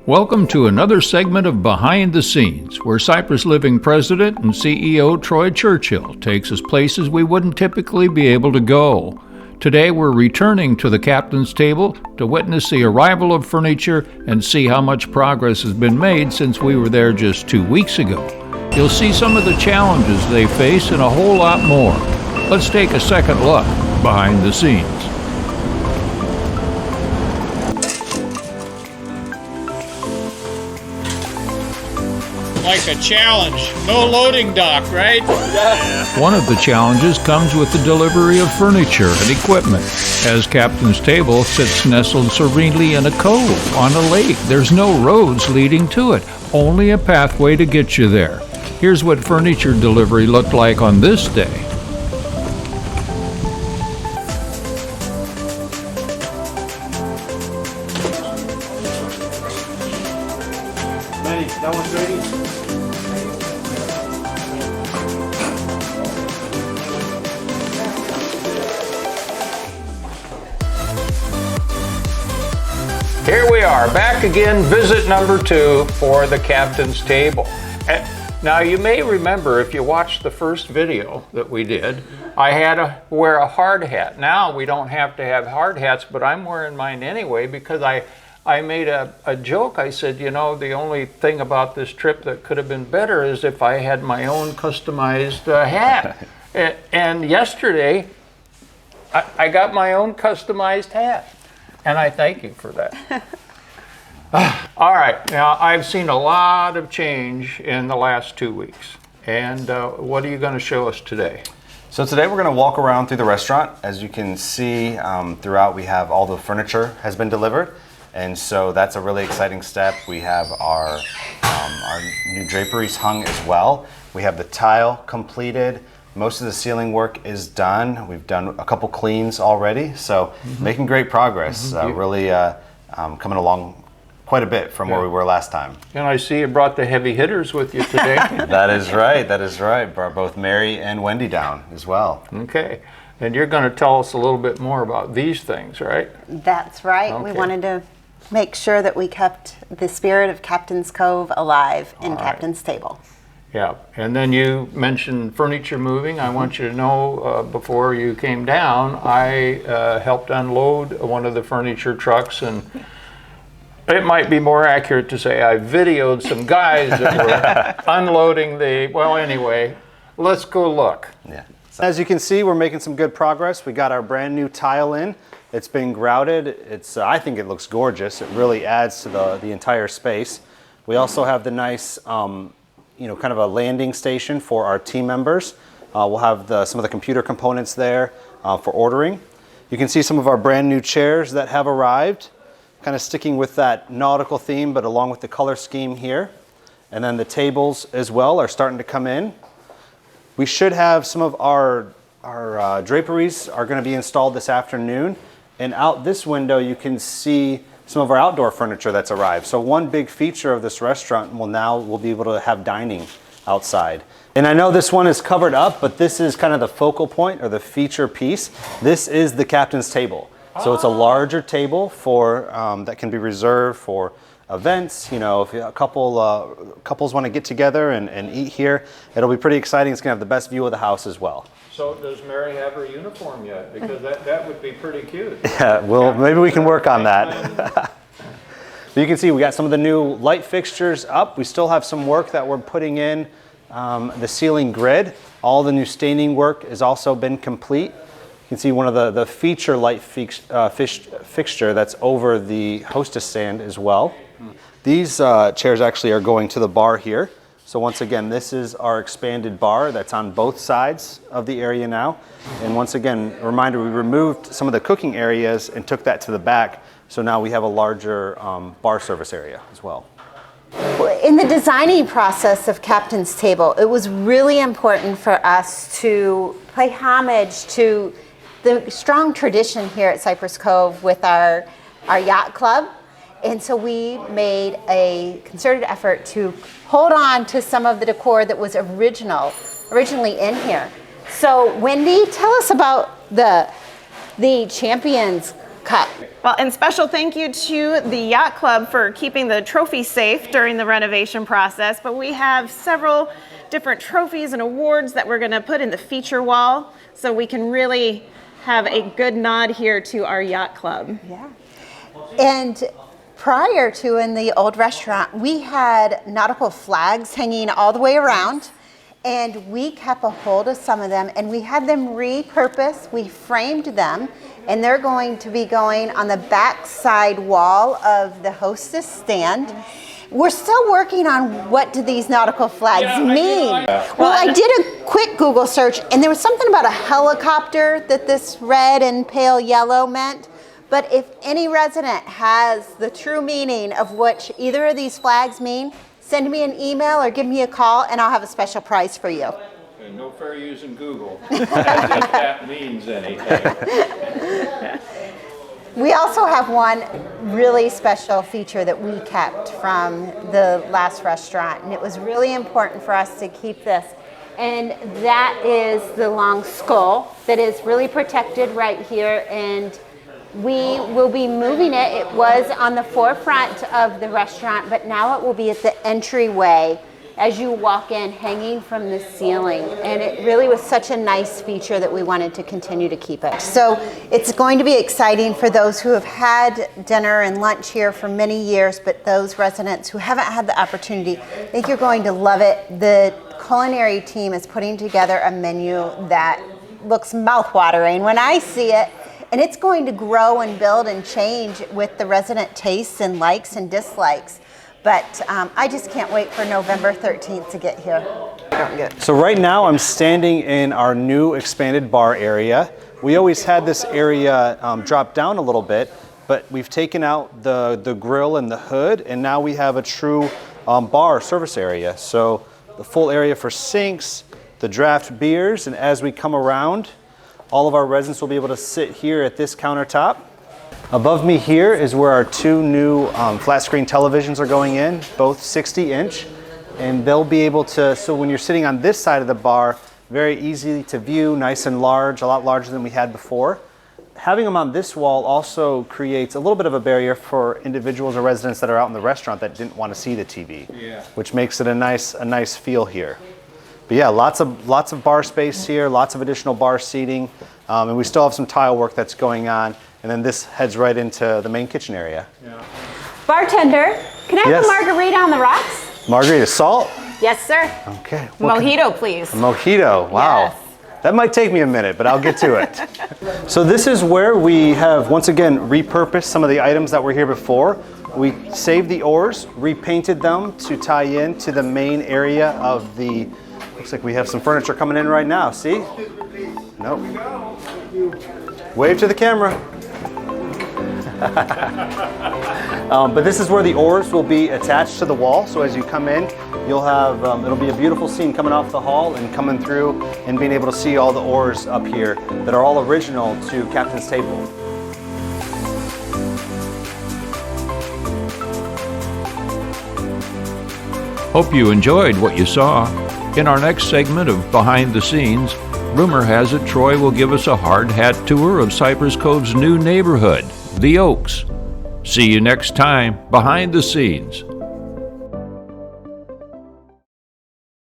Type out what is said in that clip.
Welcome to another segment of Behind the Scenes, where Cypress Living President and CEO Troy Churchill takes us places we wouldn't typically be able to go. Today we're returning to the captain's table to witness the arrival of furniture and see how much progress has been made since we were there just 2 weeks ago. You'll see some of the challenges they face and a whole lot more. Let's take a second look behind the scenes. Like a challenge. No loading dock, right? Yeah. One of the challenges comes with the delivery of furniture and equipment. As Captain's Table sits nestled serenely in a cove on a lake, there's no roads leading to it, only a pathway to get you there. Here's what furniture delivery looked like on this day. That one's ready. Here we are, back again, visit number 2 for the Captain's Table. Now you may remember, if you watched the first video that we did, I had to wear a hard hat. Now we don't have to have hard hats, but I'm wearing mine anyway because I made a joke. I said, you know, the only thing about this trip that could have been better is if I had my own customized hat. And yesterday, I got my own customized hat. And I thank you for that. All right, now I've seen a lot of change in the last 2 weeks. And what are you going to show us today? So today we're going to walk around through the restaurant. As you can see throughout, we have all the furniture has been delivered. And so that's a really exciting step. We have our new draperies hung as well. We have the tile completed. Most of the ceiling work is done. We've done a couple cleans already, so making great progress. Really coming along quite a bit from where we were last time. And I see you brought the heavy hitters with you today. That is right, that is right. Brought both Mary and Wendy down as well. Okay, and you're going to tell us a little bit more about these things, right? That's right. Okay. We wanted to make sure that we kept the spirit of Captain's Cove alive in Captain's Table. Yeah, and then you mentioned furniture moving. I want you to know, before you came down, I helped unload one of the furniture trucks, and it might be more accurate to say I videoed some guys that were unloading well, anyway, let's go look. Yeah. As you can see, we're making some good progress. We got our brand new tile in. It's been grouted. I think it looks gorgeous. It really adds to the entire space. We also have the nice kind of a landing station for our team members. We'll have some of the computer components there for ordering. You can see some of our brand new chairs that have arrived, kind of sticking with that nautical theme, but along with the color scheme here. And then the tables as well are starting to come in. We should have some of our draperies are going to be installed this afternoon. And out this window, you can see some of our outdoor furniture that's arrived. So one big feature of this restaurant we'll be able to have dining outside. And I know this one is covered up, but this is kind of the focal point or the feature piece. This is the Captain's Table. So it's a larger table that can be reserved for events. You know, if couples want to get together and eat here, it'll be pretty exciting. It's going to have the best view of the house as well. So does Mary have her uniform yet? Because that would be pretty cute. Yeah, well, maybe we can work on that. But you can see we got some of the new light fixtures up. We still have some work that we're putting in the ceiling grid. All the new staining work has also been complete. You can see one of the feature light fixture that's over the hostess stand as well. These chairs actually are going to the bar here. So once again, this is our expanded bar that's on both sides of the area now. And once again, a reminder, we removed some of the cooking areas and took that to the back. So now we have a larger bar service area as well. In the designing process of Captain's Table, it was really important for us to pay homage to the strong tradition here at Cypress Cove with our yacht club. And so we made a concerted effort to hold on to some of the decor that was originally in here. So Wendy, tell us about the Champions cup. Well, and special thank you to the Yacht Club for keeping the trophy safe during the renovation process. But we have several different trophies and awards that we're going to put in the feature wall so we can really have a good nod here to our Yacht Club. Yeah. And prior to in the old restaurant, we had nautical flags hanging all the way around. And we kept a hold of some of them and we had them repurposed. We framed them and they're going to be going on the back side wall of the hostess stand. We're still working on what do these nautical flags mean. Well, I did a quick Google search and there was something about a helicopter that this red and pale yellow meant. But if any resident has the true meaning of what either of these flags mean, send me an email or give me a call and I'll have a special prize for you. And no fair using Google, as if that means anything. We also have one really special feature that we kept from the last restaurant, and it was really important for us to keep this. And that is the long skull that is really protected right here, and we will be moving it. It was on the forefront of the restaurant, but now it will be at the entryway as you walk in, hanging from the ceiling. And it really was such a nice feature that we wanted to continue to keep it. So it's going to be exciting for those who have had dinner and lunch here for many years, but those residents who haven't had the opportunity, I think you're going to love it. The culinary team is putting together a menu that looks mouth-watering when I see it. And it's going to grow and build and change with the resident tastes and likes and dislikes. But I just can't wait for November 13th to get here. So right now I'm standing in our new expanded bar area. We always had this area drop down a little bit, but we've taken out the grill and the hood, and now we have a true bar service area. So the full area for sinks, the draft beers, and as we come around, all of our residents will be able to sit here at this countertop. Above me here is where our two new flat screen televisions are going in, both 60-inch. And they'll be able to, so when you're sitting on this side of the bar, very easy to view, nice and large, a lot larger than we had before. Having them on this wall also creates a little bit of a barrier for individuals or residents that are out in the restaurant that didn't want to see the TV, which makes it a nice feel here. But yeah, lots of bar space here, lots of additional bar seating, and we still have some tile work that's going on. And then this heads right into the main kitchen area. Yeah. Bartender, can I have a margarita on the rocks? Margarita, salt? Yes, sir. Okay. Mojito, please. A mojito, wow. Yes. That might take me a minute, but I'll get to it. So this is where we have, once again, repurposed some of the items that were here before. We saved the oars, repainted them to tie in to the main area of the, looks like we have some furniture coming in right now, see? Nope. Wave to the camera. But this is where the oars will be attached to the wall. So as you come in, you'll have, it'll be a beautiful scene coming off the hall and coming through and being able to see all the oars up here that are all original to Captain's Table. Hope you enjoyed what you saw. In our next segment of Behind the Scenes, rumor has it Troy will give us a hard hat tour of Cypress Cove's new neighborhood, the Oaks. See you next time, Behind the Scenes.